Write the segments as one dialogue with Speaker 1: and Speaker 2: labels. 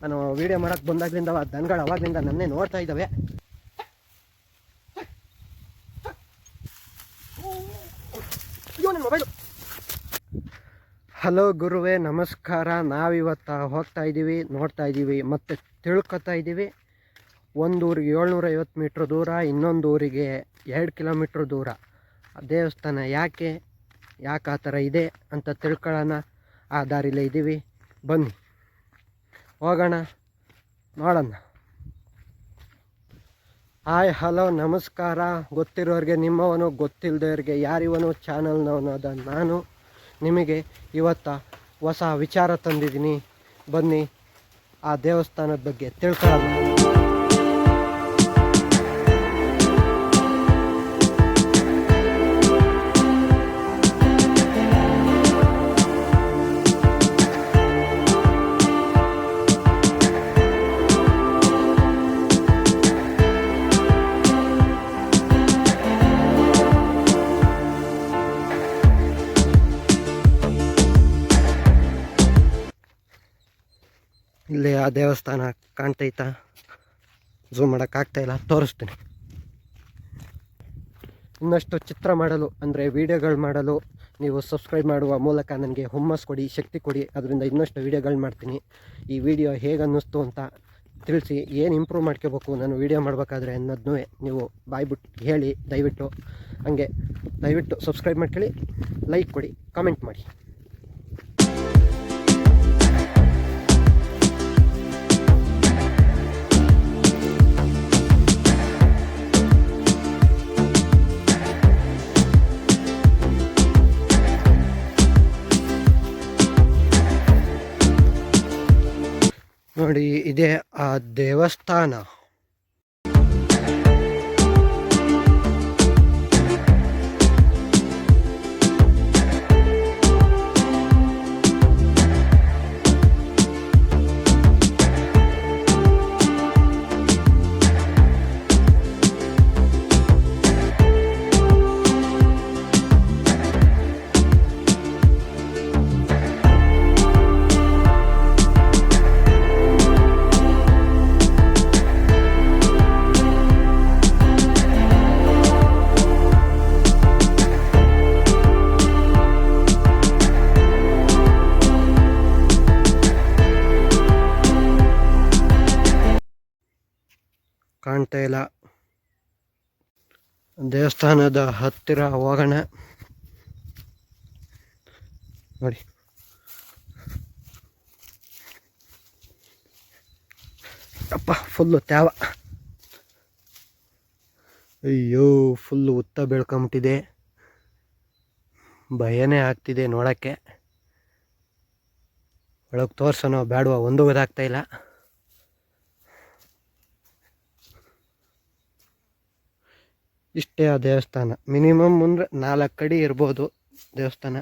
Speaker 1: ನಾನು ವೀಡಿಯೋ ಮಾಡೋಕ್ಕೆ ಬಂದಾಗಲಿಂದ ದನಗಳು ಅವಾಗಲಿಂದ ನನ್ನೇ ನೋಡ್ತಾ ಇದ್ದಾವೆ. ಮೊಬೈಲು. ಹಲೋ ಗುರುವೇ, ನಮಸ್ಕಾರ. ನಾವಿವತ್ತು ಹೋಗ್ತಾ ಇದ್ದೀವಿ, ನೋಡ್ತಾ ಇದ್ದೀವಿ, ಮತ್ತು ತಿಳ್ಕೊತಾ ಇದ್ದೀವಿ. ಒಂದು ಊರಿಗೆ 750 ಮೀಟ್ರ್ ದೂರ, ಇನ್ನೊಂದು ಊರಿಗೆ 2 ಕಿಲೋಮೀಟ್ರ್ ದೂರ ದೇವಸ್ಥಾನ. ಯಾಕೆ ಆ ಥರ ಇದೆ ಅಂತ ತಿಳ್ಕೊಳ್ಳೋಣ. ಆ ದಾರಿಲೇ ಇದ್ದೀವಿ, ಬನ್ನಿ ಹೋಗೋಣ, ನೋಡೋಣ. ಹಾಯ್, ಹಲೋ, ನಮಸ್ಕಾರ. ಗೊತ್ತಿರೋರಿಗೆ ನಿಮ್ಮವನು, ಗೊತ್ತಿಲ್ಲದವ್ರಿಗೆ ಯಾರಿವನು ಚಾನಲ್ನವನು ಅದ ನಾನು. ನಿಮಗೆ ಇವತ್ತು ಹೊಸ ವಿಚಾರ ತಂದಿದ್ದೀನಿ, ಬನ್ನಿ ಆ ದೇವಸ್ಥಾನದ ಬಗ್ಗೆ ತಿಳ್ಕೊಳ್ಳೋಣ. ಇಲ್ಲಿ ಆ ದೇವಸ್ಥಾನ ಕಾಣ್ತೈತಾ? ಝೂಮ್ ಮಾಡೋಕ್ಕಾಗ್ತಾಯಿಲ್ಲ, ತೋರಿಸ್ತೀನಿ. ಇನ್ನಷ್ಟು ಚಿತ್ರ ಮಾಡಲು ಅಂದರೆ ವೀಡಿಯೋಗಳು ಮಾಡಲು ನೀವು ಸಬ್ಸ್ಕ್ರೈಬ್ ಮಾಡುವ ಮೂಲಕ ನನಗೆ ಹುಮ್ಮಸ್ಸು ಕೊಡಿ, ಶಕ್ತಿ ಕೊಡಿ. ಅದರಿಂದ ಇನ್ನಷ್ಟು ವೀಡಿಯೋಗಳು ಮಾಡ್ತೀನಿ. ಈ ವಿಡಿಯೋ ಹೇಗೆ ಅನ್ನಿಸ್ತು ಅಂತ ತಿಳಿಸಿ. ಏನು ಇಂಪ್ರೂವ್ ಮಾಡ್ಕೋಬೇಕು ನಾನು ವೀಡಿಯೋ ಮಾಡಬೇಕಾದ್ರೆ ಅನ್ನೋದನ್ನೂ ನೀವು ಬಾಯ್ಬಿಟ್ಟು ಹೇಳಿ ದಯವಿಟ್ಟು. ಹಾಗೆ ದಯವಿಟ್ಟು ಸಬ್ಸ್ಕ್ರೈಬ್ ಮಾಡ್ಕೊಳ್ಳಿ, ಲೈಕ್ ಕೊಡಿ, ಕಾಮೆಂಟ್ ಮಾಡಿ. ನೋಡಿ, ಇದೇ ಆ ದೇವಸ್ಥಾನ. ಕಾಣ್ತಾ ಇಲ್ಲ. ದೇವಸ್ಥಾನದ ಹತ್ತಿರ ಹೋಗೋಣ. ನೋಡಿ, ಅಪ್ಪ ಫುಲ್ಲು ತ್ಯಾವ. ಅಯ್ಯೋ, ಫುಲ್ಲು ಉತ್ತ ಬೆಳ್ಕೊಂಬಿಟ್ಟಿದೆ. ಭಯನೇ ಆಗ್ತಿದೆ ನೋಡೋಕ್ಕೆ. ಒಳಗೆ ತೋರ್ಸೋಣ ಬೇಡವಾ ಒಂದು ಗೊತ್ತಾಗ್ತಾಯಿಲ್ಲ. ಇಷ್ಟೇ ಆ ದೇವಸ್ಥಾನ. ಮಿನಿಮಮ್ ಅಂದರೆ 4 ಅಡಿ ಇರ್ಬೋದು ದೇವಸ್ಥಾನ.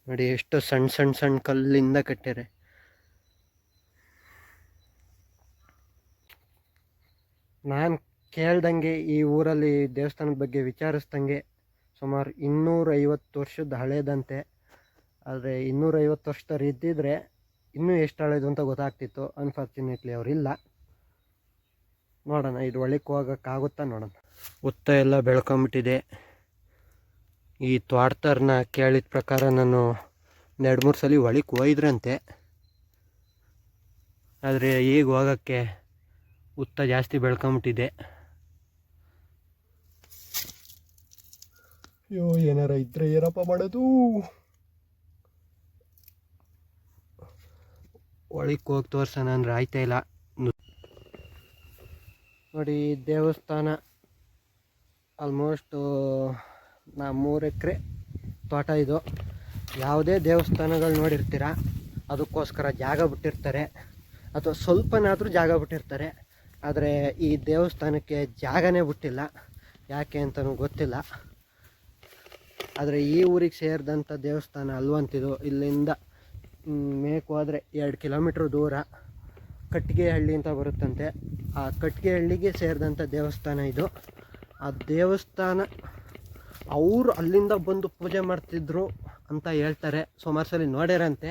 Speaker 1: ನೋಡಿ ಎಷ್ಟು ಸಣ್ಣ ಕಲ್ಲಿಂದ ಕಟ್ಟಿರೆ. ನಾನು ಕೇಳ್ದಂಗೆ ಈ ಊರಲ್ಲಿ ದೇವಸ್ಥಾನದ ಬಗ್ಗೆ ವಿಚಾರಿಸ್ದಂಗೆ ಸುಮಾರು 250 ವರ್ಷದ ಹಳೇದಂತೆ. ಆದರೆ 250 ವರ್ಷದವ್ರು ಇದ್ದಿದ್ರೆ ಇನ್ನೂ ಎಷ್ಟು ಹಳೇದು ಅಂತ ಗೊತ್ತಾಗ್ತಿತ್ತು. ಅನ್ಫಾರ್ಚುನೇಟ್ಲಿ ಅವರಿಲ್ಲ. ನೋಡೋಣ, ಇದು ಒಳಕ್ಕೆ ಹೋಗೋಕ್ಕಾಗುತ್ತಾ ನೋಡೋಣ. ಉತ್ತ ಎಲ್ಲ ಬೆಳ್ಕೊಂಬಿಟ್ಟಿದೆ. ಈ ತ್ವಾಡ್ತರನ್ನ ಕೇಳಿದ ಪ್ರಕಾರ ನಾನು 2-3 ಸಲ ಒಳಕ್ಕೆ ಹೋಯ್ದ್ರಂತೆ. ಆದರೆ ಈಗ ಹೋಗೋಕ್ಕೆ ಉತ್ತ ಜಾಸ್ತಿ ಬೆಳ್ಕೊಂಬಿಟ್ಟಿದೆ. ಅಯ್ಯೋ, ಏನಾರ ಇದ್ರೆ ಏನಪ್ಪ ಮಾಡೋದು? ಒಳಕ್ಕೆ ಹೋಗಿ ತೋರ್ಸೋಣ ಅಂದ್ರೆ ಆಯ್ತಾ ಇಲ್ಲ. ನೋಡಿ, ದೇವಸ್ಥಾನ ಆಲ್ಮೋಸ್ಟ್ 3 ಎಕರೆ ತೋಟ ಇದು. ಯಾವುದೇ ದೇವಸ್ಥಾನಗಳು ನೋಡಿರ್ತೀರ, ಅದಕ್ಕೋಸ್ಕರ ಜಾಗ ಬಿಟ್ಟಿರ್ತಾರೆ, ಅಥವಾ ಸ್ವಲ್ಪನಾದರೂ ಜಾಗ ಬಿಟ್ಟಿರ್ತಾರೆ. ಆದರೆ ಈ ದೇವಸ್ಥಾನಕ್ಕೆ ಜಾಗನೇ ಬಿಟ್ಟಿಲ್ಲ. ಯಾಕೆ ಅಂತಲೂ ಗೊತ್ತಿಲ್ಲ. ಆದರೆ ಈ ಊರಿಗೆ ಸೇರಿದಂಥ ದೇವಸ್ಥಾನ ಅಲ್ವಂತಿದು. ಇಲ್ಲಿಂದ ಮೇಕ್ಕೆ ಹೋದರೆ 2 ಕಿಲೋಮೀಟ್ರ್ ದೂರ ಕಟ್ಟಿಗೆಹಳ್ಳಿ ಅಂತ ಬರುತ್ತಂತೆ. ಆ ಕಟ್ಟಿಗೆಹಳ್ಳಿಗೆ ಸೇರಿದಂಥ ದೇವಸ್ಥಾನ ಇದು. ಆ ದೇವಸ್ಥಾನ ಅವರು ಅಲ್ಲಿಂದ ಬಂದು ಪೂಜೆ ಮಾಡ್ತಿದ್ರು ಅಂತ ಹೇಳ್ತಾರೆ. ಸುಮಾರು ಸಲ ನೋಡ್ಯಾರಂತೆ.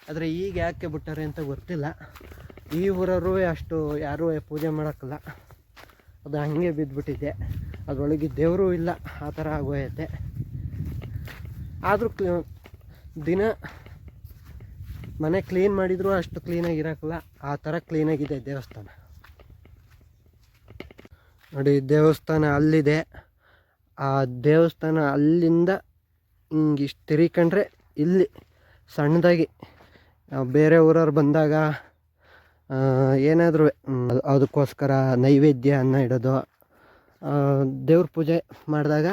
Speaker 1: ಆದರೆ ಈಗ ಯಾಕೆ ಬಿಟ್ಟಾರೆ ಅಂತ ಗೊತ್ತಿಲ್ಲ. ಈ ಊರವರು ಅಷ್ಟು ಯಾರೂ ಪೂಜೆ ಮಾಡೋಕ್ಕಲ್ಲ, ಅದು ಹಂಗೆ ಬಿದ್ದುಬಿಟ್ಟಿದೆ. ಅದರೊಳಗೆ ದೇವರು ಇಲ್ಲ, ಆ ಥರ ಆಗೋಯತ್ತೆ. ಆದರೂ ದಿನ ಮನೆ ಕ್ಲೀನ್ ಮಾಡಿದರೂ ಅಷ್ಟು ಕ್ಲೀನಾಗಿರೋಕ್ಕಲ್ಲ, ಆ ಥರ ಕ್ಲೀನಾಗಿದೆ ದೇವಸ್ಥಾನ. ನೋಡಿ, ದೇವಸ್ಥಾನ ಅಲ್ಲಿದೆ. ಆ ದೇವಸ್ಥಾನ ಅಲ್ಲಿಂದ ಹಿಂಗಿಷ್ಟು ತಿರ್ಕೊಂಡ್ರೆ ಇಲ್ಲಿ ಸಣ್ಣದಾಗಿ ಬೇರೆ ಊರವ್ರು ಬಂದಾಗ ಏನಾದರೂ ಅದಕ್ಕೋಸ್ಕರ ನೈವೇದ್ಯ ಅನ್ನ ಇಡೋದು, ದೇವ್ರ ಪೂಜೆ ಮಾಡಿದಾಗ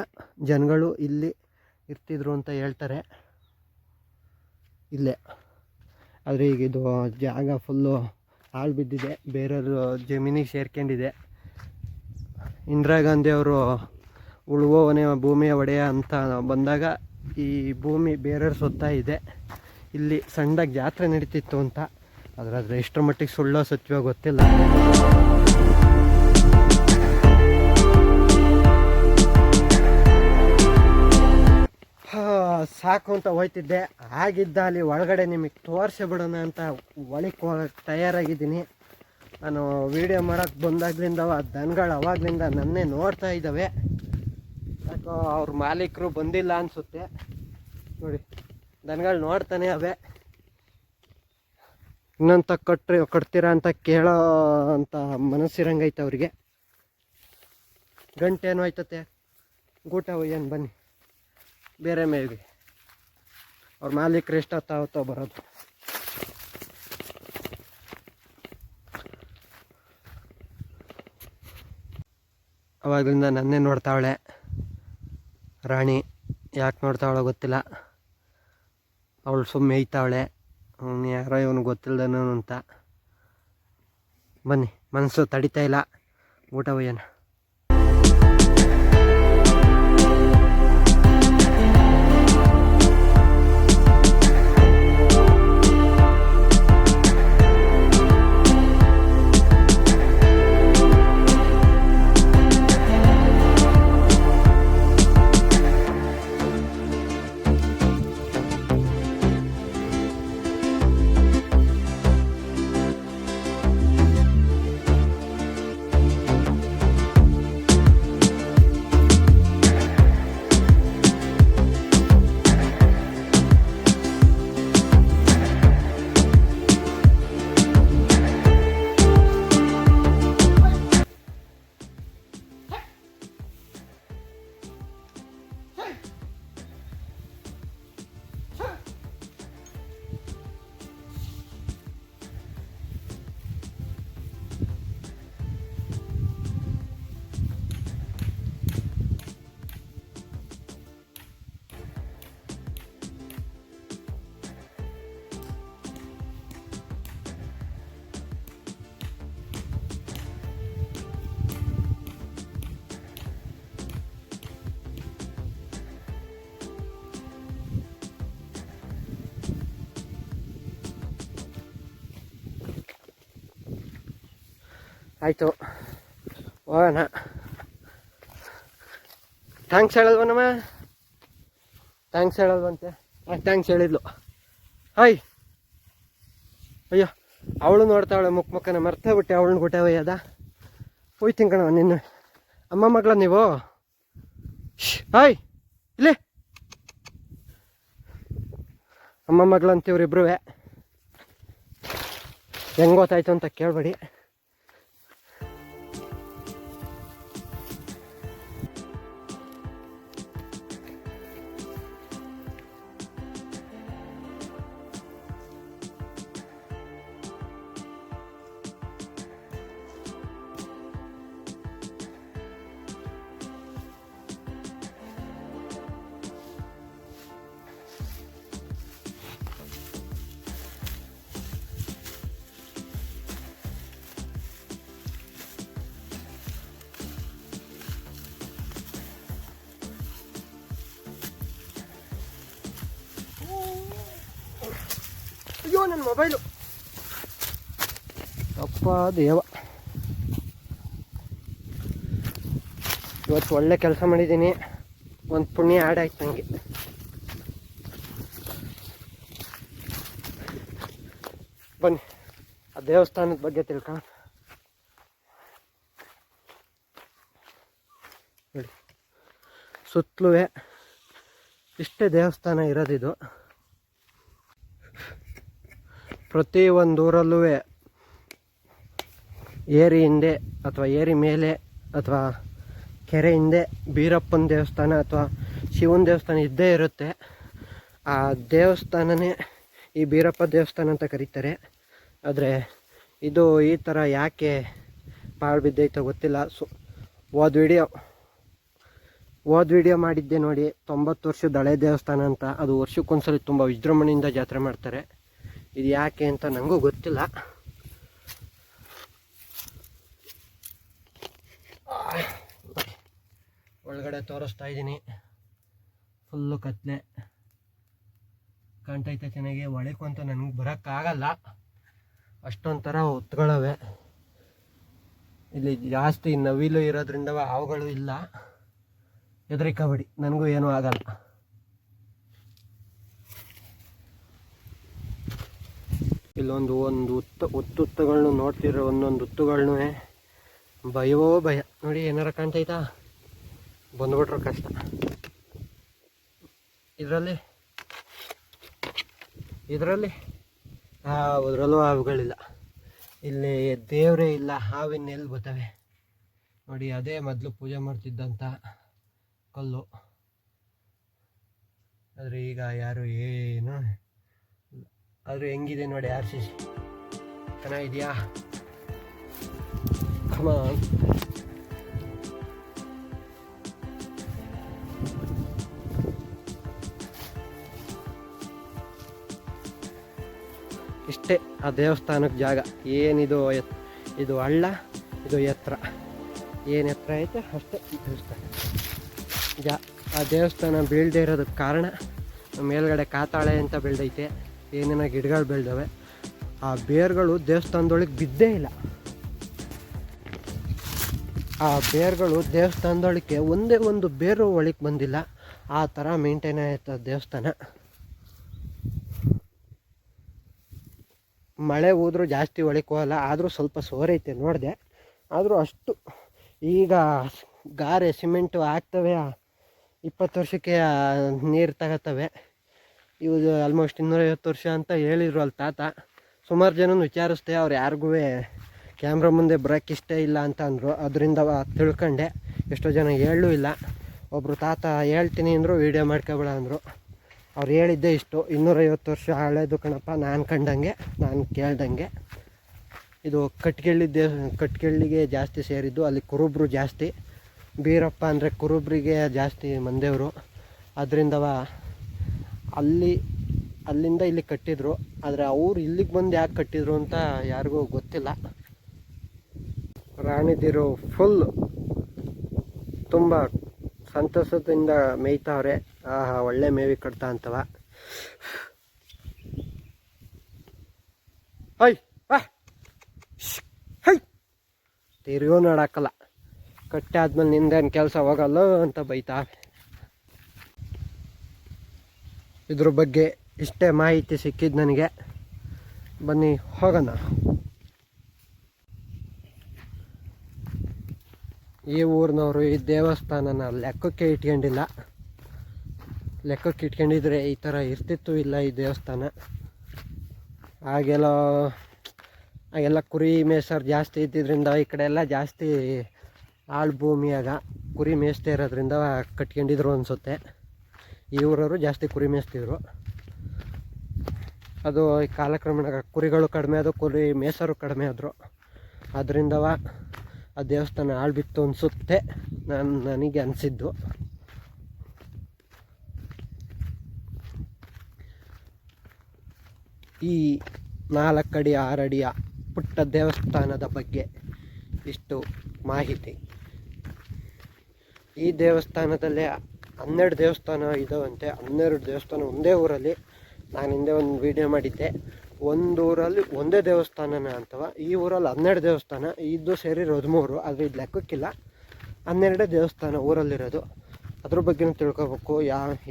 Speaker 1: ಜನಗಳು ಇಲ್ಲಿ ಇರ್ತಿದ್ರು ಅಂತ ಹೇಳ್ತಾರೆ. ಇಲ್ಲೇ ಆದರೆ ಈಗ ಇದು ಜಾಗ ಫುಲ್ಲು ಹಾಳು ಬಿದ್ದಿದೆ, ಬೇರೆಯವರು ಜಮೀನಿಗೆ ಸೇರ್ಕೊಂಡಿದೆ. ಇಂದಿರಾ ಗಾಂಧಿ ಅವರು ಉಳುವವನೇ ಭೂಮಿಯ ಒಡೆಯ ಅಂತ ಬಂದಾಗ ಈ ಭೂಮಿ ಬೇರೆಯವ್ರ ಸೊತ್ತ ಇದೆ. ಇಲ್ಲಿ ಸಣ್ಣದಾಗಿ ಜಾತ್ರೆ ನಡೀತಿತ್ತು ಅಂತ, ಆದರೆ ಎಷ್ಟರ ಮಟ್ಟಿಗೆ ಸುಳ್ಳೋ ಸತ್ಯವೋ ಗೊತ್ತಿಲ್ಲ. ಸಾಕು ಅಂತ ಹೋಯ್ತಿದ್ದೆ. ಆಗಿದ್ದ ಅಲ್ಲಿ ಒಳಗಡೆ ನಿಮಗೆ ತೋರಿಸಿ ಬಿಡೋಣ ಅಂತ ಒಳಗೆ ಹೋಗಕ್ಕೆ ತಯಾರಾಗಿದ್ದೀನಿ. ನಾನು ವೀಡಿಯೋ ಮಾಡೋಕ್ಕೆ ಬಂದಾಗ್ಲಿಂದ ದನಗಳು ಅವಾಗಲಿಂದ ನನ್ನೇ ನೋಡ್ತಾ ಇದ್ದಾವೆ. ಯಾಕೋ ಅವ್ರ ಮಾಲೀಕರು ಬಂದಿಲ್ಲ ಅನಿಸುತ್ತೆ. ನೋಡಿ, ದನಗಳು ನೋಡ್ತಾನೆ ಅವೆ. ಇನ್ನಂತ ಕಟ್ತೀರಾ ಅಂತ ಕೇಳೋ ಅಂತ ಮನಸ್ಸಿರಂಗೈತೆ ಅವ್ರಿಗೆ. ಗಂಟೇನು ಆಯ್ತತೆ, ಗೂಟ ಏನು ಬನ್ನಿ ಬೇರೆ ಮೇವಿಗೆ. ಅವ್ರ ಮಾಲೀಕರು ಎಷ್ಟೊತ್ತಾವತ್ತೋ ಬರೋದು. ಅವಾಗಲಿಂದ ನನ್ನೇ ನೋಡ್ತಾವಳೆ ರಾಣಿ. ಯಾಕೆ ನೋಡ್ತಾವಳೆ ಗೊತ್ತಿಲ್ಲ. ಅವಳು ಸುಮ್ಮನೆ ಮೇಯ್ತಾವಳೆ. ಯಾರೋ ಇವನು ಗೊತ್ತಿಲ್ದನು ಅಂತ. ಬನ್ನಿ, ಮನಸ್ಸು ತಡಿತಾ ಇಲ್ಲ, ಊಟ ಒಯ್ಯೋಣ. ಆಯಿತು, ಹೋಗೋಣ. ಥ್ಯಾಂಕ್ಸ್ ಹೇಳಲ್ವನಮ್ಮ? ಥ್ಯಾಂಕ್ಸ್ ಹೇಳಲ್ವಂತೆ. ಥ್ಯಾಂಕ್ಸ್ ಹೇಳಿದ್ಲು. ಹಾಯ್. ಅಯ್ಯೋ, ಅವಳು ನೋಡ್ತಾವಳೆ ಮುಖನ ಮರ್ತೇ ಬಿಟ್ಟೆ. ಅವಳನ್ನ ಗುಟ್ಟೆ ಒಯ್ಯದ ಹೋಯ್ತೀನಿ ಕಣ ನಿನ್ನ. ಅಮ್ಮ ಮಗಳ ನೀವು? ಹಾಯ್, ಇಲ್ಲೇ ಅಮ್ಮ ಮಗಳು ಅಂತೀವ್ರಿಬ್ರು. ಹೆಂಗೆ ಗೊತ್ತಾಯ್ತು ಅಂತ ಕೇಳಬೇಡಿ. ಅಯ್ಯೋ, ನನ್ನ ಮೊಬೈಲು ಅಪ್ಪ ದೇವ. ಇವತ್ತು ಒಳ್ಳೆ ಕೆಲಸ ಮಾಡಿದ್ದೀನಿ. ಒಂದು ಪುಣ್ಯ ಆ್ಯಡ್ ಆಯ್ತು ನನಗೆ. ಬನ್ನಿ, ಆ ದೇವಸ್ಥಾನದ ಬಗ್ಗೆ ತಿಳ್ಕೊಂಡು ನೋಡಿ, ಸುತ್ತಲೂ ಇಷ್ಟೇ ದೇವಸ್ಥಾನ ಇರೋದಿದು. ಪ್ರತಿ ಒಂದು ಊರಲ್ಲೂ ಏರಿ ಹಿಂದೆ ಅಥವಾ ಏರಿ ಮೇಲೆ ಅಥವಾ ಕೆರೆ ಹಿಂದೆ ಬೀರಪ್ಪನ ದೇವಸ್ಥಾನ ಅಥವಾ ಶಿವನ ದೇವಸ್ಥಾನ ಇದ್ದೇ ಇರುತ್ತೆ. ಆ ದೇವಸ್ಥಾನನೇ ಈ ಬೀರಪ್ಪ ದೇವಸ್ಥಾನ ಅಂತ ಕರೀತಾರೆ. ಆದರೆ ಇದು ಈ ಥರ ಯಾಕೆ ಪಾಳು ಬಿದ್ದೈತೋ ಗೊತ್ತಿಲ್ಲ. ಹೋದ ವಿಡಿಯೋ ಮಾಡಿದ್ದೆ ನೋಡಿ, 90 ವರ್ಷದ ಹಳೆ ದೇವಸ್ಥಾನ ಅಂತ. ಅದು ವರ್ಷಕ್ಕೊಂದ್ಸಲಿ ತುಂಬ ವಿಜೃಂಭಣೆಯಿಂದ ಜಾತ್ರೆ ಮಾಡ್ತಾರೆ. ಇದು ಯಾಕೆ ಅಂತ ನನಗೂ ಗೊತ್ತಿಲ್ಲ. ಒಳಗಡೆ ತೋರಿಸ್ತಾ ಇದ್ದೀನಿ. ಫುಲ್ಲು ಕತ್ಲೆ ಕಾಣ್ತೈತೆ ಚೆನ್ನಾಗಿ. ಒಳಕ್ಕೂ ಅಂತ ನನಗೆ ಬರೋಕ್ಕಾಗಲ್ಲ, ಅಷ್ಟೊಂಥರ ಹೊತ್ಗಳವೆ. ಇಲ್ಲಿ ಜಾಸ್ತಿ ನವಿಲು ಇರೋದ್ರಿಂದ ಹಾವುಗಳು ಇಲ್ಲ. ಹೆದರಿಕಬೇಡಿ, ನನಗೂ ಏನೂ ಆಗಲ್ಲ. ಇಲ್ಲೊಂದು ಹುತ್ತುಗಳನ್ನೂ ನೋಡ್ತಿರೋ ಒಂದೊಂದು ಹುತ್ತುಗಳನ್ನೂ ಭಯವೋ ಭಯ. ನೋಡಿ, ಏನಾರ ಕಾಣ್ತೈತಾ? ಬಂದ್ಬಿಟ್ರು ಕಷ್ಟ. ಇದರಲ್ಲೂ ಹಾವುಗಳಿಲ್ಲ. ಇಲ್ಲಿ ದೇವರೇ ಇಲ್ಲ, ಹಾವಿನ ಎಲ್ಲಿ ಬರ್ತವೆ ನೋಡಿ. ಅದೇ ಮೊದಲು ಪೂಜೆ ಮಾಡ್ತಿದ್ದಂಥ ಕಲ್ಲು. ಆದರೆ ಈಗ ಯಾರು ಏನು, ಆದರೂ ಹೆಂಗಿದೆ ನೋಡಿ. RCC ಚೆನ್ನಾಗಿದೆಯಾ? ಕಮಾನ್. ಇಷ್ಟೇ ಆ ದೇವಸ್ಥಾನಕ್ಕೆ ಜಾಗ. ಏನಿದು ಇದು ಹಳ್ಳ, ಇದು ಎತ್ತರ. ಏನು ಎತ್ತರ ಐತೆ ಅಷ್ಟೇ ಈ ದೇವಸ್ಥಾನ. ಆ ದೇವಸ್ಥಾನ ಬೀಳದೇ ಇರೋದಕ್ಕೆ ಕಾರಣ ಮೇಲ್ಗಡೆ ಕಾತಾಳೆ ಅಂತ ಬೆಳೆದೈತೆ. ಏನೇನೋ ಗಿಡಗಳು ಬೆಳೆದವೆ. ಆ ಬೇರುಗಳು ದೇವಸ್ಥಾನದೊಳಗೆ ಬಿದ್ದೇ ಇಲ್ಲ. ಆ ಬೇರುಗಳು ದೇವಸ್ಥಾನದೊಳಗೆ ಒಂದೇ ಒಂದು ಬೇರು ಒಳಗೆ ಬಂದಿಲ್ಲ. ಆ ಥರ ಮೇಂಟೈನ್ ಆಯ್ತು ದೇವಸ್ಥಾನ. ಮಳೆ ಹೋದ್ರೂ ಜಾಸ್ತಿ ಒಳಗೆ ಹೋಗಲ್ಲ. ಆದರೂ ಸ್ವಲ್ಪ ಸೋರೈತೆ ನೋಡಿದೆ. ಆದರೂ ಅಷ್ಟು ಈಗ ಗಾರೆ ಸಿಮೆಂಟು ಹಾಕ್ತವೆ. 20 ವರ್ಷಕ್ಕೆ ನೀರು ತಗೋತವೆ. ಇವು ಆಲ್ಮೋಸ್ಟ್ 250 ವರ್ಷ ಅಂತ ಹೇಳಿದ್ರು ಅಲ್ಲಿ ತಾತ. ಸುಮಾರು ಜನ ವಿಚಾರಿಸ್ದೆ, ಅವ್ರು ಯಾರಿಗೂ ಕ್ಯಾಮ್ರಾ ಮುಂದೆ ಬರೋಕ್ಕೆ ಇಷ್ಟ ಇಲ್ಲ ಅಂತ ಅಂದರು. ಅದರಿಂದ ತಿಳ್ಕೊಂಡೆ. ಎಷ್ಟೋ ಜನ ಹೇಳೂ ಇಲ್ಲ. ಒಬ್ಬರು ತಾತ ಹೇಳ್ತೀನಿ ಅಂದರು, ವೀಡಿಯೋ ಮಾಡ್ಕೊಬೇಡ ಅಂದರು. ಅವ್ರು ಹೇಳಿದ್ದೆ ಇಷ್ಟು, 250 ವರ್ಷ ಹಳೇದು ಕಣಪ್ಪ, ನಾನು ಕಂಡಂಗೆ, ನಾನು ಕೇಳ್ದಂಗೆ. ಇದು ಕಟ್ಗೆಳ್ಳಿಗೆ ಜಾಸ್ತಿ ಸೇರಿದ್ದು. ಅಲ್ಲಿ ಕುರುಬ್ರು ಜಾಸ್ತಿ. ಬೀರಪ್ಪ ಅಂದರೆ ಕುರುಬ್ರಿಗೆ ಜಾಸ್ತಿ ಮಂದೇವರು. ಅದರಿಂದ ಅಲ್ಲಿಂದ ಇಲ್ಲಿ ಕಟ್ಟಿದ್ರು. ಆದರೆ ಅವ್ರು ಇಲ್ಲಿಗೆ ಬಂದು ಯಾಕೆ ಕಟ್ಟಿದ್ರು ಅಂತ ಯಾರಿಗೂ ಗೊತ್ತಿಲ್ಲ. ರಾಣಿದಿರು ಫುಲ್ ತುಂಬ ಸಂತಸದಿಂದ ಮೇಯ್ತಾವ್ರೆ. ಒಳ್ಳೆ ಮೇವಿ ಕಟ್ತಾ ಅಂತವ. ತಿರುಗೋ ನೋಡಾಕಲ್ಲ. ಕಟ್ಟೆ ಆದ್ಮೇಲೆ ನಿಂದೇನು ಕೆಲಸ ಹೋಗಲ್ಲ ಅಂತ ಬೈತಾ. ಇದ್ರ ಬಗ್ಗೆ ಇಷ್ಟೇ ಮಾಹಿತಿ ಸಿಕ್ಕಿದ್ದು ನನಗೆ. ಬನ್ನಿ ಹೋಗೋಣ. ಈ ಊರಿನವರು ಈ ದೇವಸ್ಥಾನನ ಲೆಕ್ಕಕ್ಕೆ ಇಟ್ಕೊಂಡಿಲ್ಲ. ಲೆಕ್ಕಕ್ಕೆ ಇಟ್ಕೊಂಡಿದ್ರೆ ಈ ಥರ ಇರ್ತಿತ್ತು ಇಲ್ಲ ಈ ದೇವಸ್ಥಾನ. ಆಗೆಲ್ಲ ಕುರಿ ಮೇಯ್ಸೋರು ಜಾಸ್ತಿ ಇದ್ದಿದ್ದರಿಂದ ಈ ಕಡೆ ಎಲ್ಲ ಜಾಸ್ತಿ ಆಳು ಭೂಮಿಯಾಗ ಕುರಿ ಮೇಯಿಸ್ತಾ ಇರೋದ್ರಿಂದ ಕಟ್ಕೊಂಡಿದ್ರು ಅನಿಸುತ್ತೆ. ಈ ಊರವರು ಜಾಸ್ತಿ ಕುರಿ ಮೇಯಿಸ್ತಿದ್ರು. ಅದು ಕಾಲಕ್ರಮೇಣ ಕುರಿಗಳು ಕಡಿಮೆ ಆದವು, ಕುರಿ ಮೇಯ್ಸೋರು ಕಡಿಮೆ ಆದರು. ಅದರಿಂದ ಆ ದೇವಸ್ಥಾನ ಆಳ್ಬಿತ್ತು ಅನಿಸುತ್ತೆ, ನನಗೆ ಅನಿಸಿದ್ದು. ಈ 4 ಅಡಿ 6 ಅಡಿಯ ಪುಟ್ಟ ದೇವಸ್ಥಾನದ ಬಗ್ಗೆ ಇಷ್ಟು ಮಾಹಿತಿ. ಈ ದೇವಸ್ಥಾನದಲ್ಲೇ 12 ದೇವಸ್ಥಾನ ಇದಾವಂತೆ. 12 ದೇವಸ್ಥಾನ ಒಂದೇ ಊರಲ್ಲಿ. ನಾನು ಹಿಂದೆ ಒಂದು ವಿಡಿಯೋ ಮಾಡಿದ್ದೆ. ಒಂದು ಊರಲ್ಲಿ ಒಂದೇ ದೇವಸ್ಥಾನನ ಅಂತವ. ಈ ಊರಲ್ಲಿ 12 ದೇವಸ್ಥಾನ. ಇದು ಸೇರಿ 13. ಆದರೆ ಇದು ಲೆಕ್ಕಕ್ಕಿಲ್ಲ. 12 ದೇವಸ್ಥಾನ ಊರಲ್ಲಿರೋದು. ಅದ್ರ ಬಗ್ಗೆನೂ ತಿಳ್ಕೊಬೇಕು.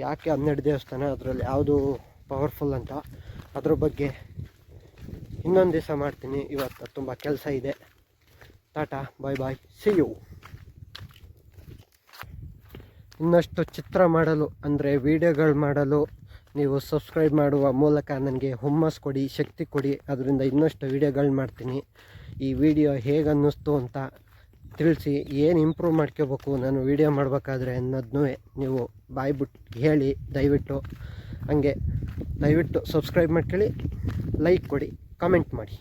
Speaker 1: ಯಾಕೆ 12 ದೇವಸ್ಥಾನ, ಅದರಲ್ಲಿ ಯಾವುದು ಪವರ್ಫುಲ್ ಅಂತ, ಅದ್ರ ಬಗ್ಗೆ ಇನ್ನೊಂದು ದಿವಸ ಮಾಡ್ತೀನಿ. ಇವತ್ತು ತುಂಬ ಕೆಲಸ ಇದೆ. ಟಾಟಾ, ಬಾಯ್ ಬಾಯ್, ಸಿ ಯು. ಇನ್ನಷ್ಟು ಚಿತ್ರ ಮಾಡಲು ಅಂದರೆ ವಿಡಿಯೋಗಳು ಮಾಡಲು ನೀವು ಸಬ್ಸ್ಕ್ರೈಬ್ ಮಾಡುವ ಮೂಲಕ ನನಗೆ ಹುಮ್ಮಸ್ ಕೊಡಿ, ಶಕ್ತಿ ಕೊಡಿ. ಅದರಿಂದ ಇನ್ನಷ್ಟು ವಿಡಿಯೋಗಳು ಮಾಡ್ತೀನಿ. ಈ ವಿಡಿಯೋ ಹೇಗೆ ಅನ್ನಿಸ್ತು ಅಂತ ತಿಳಿಸಿ. ಏನು ಇಂಪ್ರೂವ್ ಮಾಡ್ಕೋಬೇಕು ನಾನು ವಿಡಿಯೋ ಮಾಡಬೇಕಾದ್ರೆ ಅನ್ನೋದನ್ನೂ ನೀವು ಬಾಯ್ಬಿಟ್ಟು ಹೇಳಿ ದಯವಿಟ್ಟು. ಹಂಗೆ ದಯವಿಟ್ಟು ಸಬ್ಸ್ಕ್ರೈಬ್ ಮಾಡ್ಕೊಳ್ಳಿ, ಲೈಕ್ ಕೊಡಿ, ಕಮೆಂಟ್ ಮಾಡಿ.